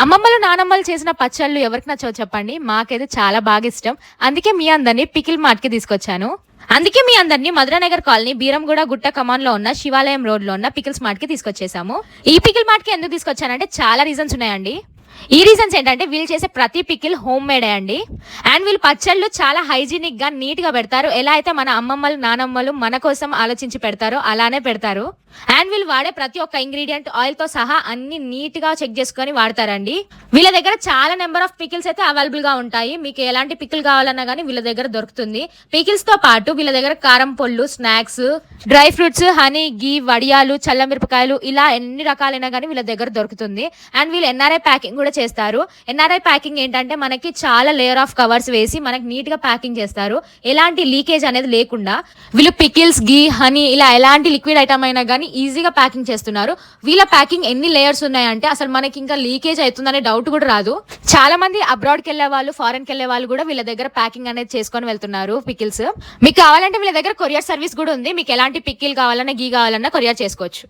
అమ్మమ్మలు నానమ్మలు చేసిన పచ్చళ్ళు ఎవరికి నచ్చవు చెప్పండి. మాకైతే చాలా బాగా ఇష్టం. అందుకే మీ అందరినీ పికిల్ మార్ట్‌కి తీసుకొచ్చాను. అందుకే మీ అందరినీ మధురానగర్ కాలనీ బీరంగూడ గుట్ట కమాన్‌లో ఉన్న శివాలయం రోడ్‌లో ఉన్న పికిల్స్ మార్ట్‌కి తీసుకొచ్చేసాము. ఈ పికిల్ మార్ట్‌కి ఎందుకు తీసుకొచ్చానంటే చాలా రీజన్స్ ఉన్నాయండి. ఈ రీజన్స్ ఏంటంటే వీళ్ళు చేసే ప్రతి పికిల్ హోమ్ మేడే అండి. అండ్ వీళ్ళు పచ్చళ్ళు చాలా హైజీనిక్ గా నీట్ గా పెడతారు. ఎలా అయితే మన అమ్మమ్మలు నానమ్మలు మన కోసం ఆలోచించి పెడతారో అలానే పెడతారు. అండ్ వీళ్ళు వాడే ప్రతి ఒక్క ఇంగ్రీడియంట్ ఆయిల్ తో సహా అన్ని నీట్ గా చెక్ చేసుకొని వాడతారండి. వీళ్ళ దగ్గర చాలా నెంబర్ ఆఫ్ పికిల్స్ అయితే అవైలబుల్ గా ఉంటాయి. మీకు ఎలాంటి పికిల్ కావాలన్నా గానీ వీళ్ళ దగ్గర దొరుకుతుంది. పికిల్స్ తో పాటు వీళ్ళ దగ్గర కారం పొళ్ళు, స్నాక్స్, డ్రై ఫ్రూట్స్, హనీ, గీ, వడియాలు, చల్లమిరపకాయలు ఇలా ఎన్ని రకాలైనా కానీ వీళ్ళ దగ్గర దొరుకుతుంది. అండ్ వీళ్ళు ఎన్ఆర్ఐ ప్యాకింగ్ కూడా చేస్తారు. ఎన్ఆర్ఐ ప్యాకింగ్ ఏంటంటే మనకి చాలా లేయర్ ఆఫ్ కవర్స్ వేసి మనకి నీట్ గా ప్యాకింగ్ చేస్తారు. ఎలాంటి లీకేజ్ అనేది లేకుండా వీళ్ళు పికిల్స్, గీ, హనీ ఇలా ఎలాంటి లిక్విడ్ ఐటమ్ అయినా కానీ ఈజీగా ప్యాకింగ్ చేస్తున్నారు. వీళ్ళ ప్యాకింగ్ ఎన్ని లేయర్స్ ఉన్నాయంటే అసలు మనకి ఇంకా లీకేజ్ అవుతుందనే డౌట్ కూడా రాదు. చాలా మంది అబ్రాడ్ కి వెళ్లే వాళ్ళు, ఫారెన్ కి వెళ్లే వాళ్ళు కూడా వీళ్ళ దగ్గర ప్యాకింగ్ అనేది చేసుకొని వెళ్తున్నారు పికిల్స్. మీకు కావాలంటే వీళ్ళ దగ్గర కొరియర్ సర్వీస్ కూడా ఉంది. మీకు ఎలాంటి పికిల్ కావాలన్నా, గీ కావాలన్నా కొరియర్ చేసుకోవచ్చు.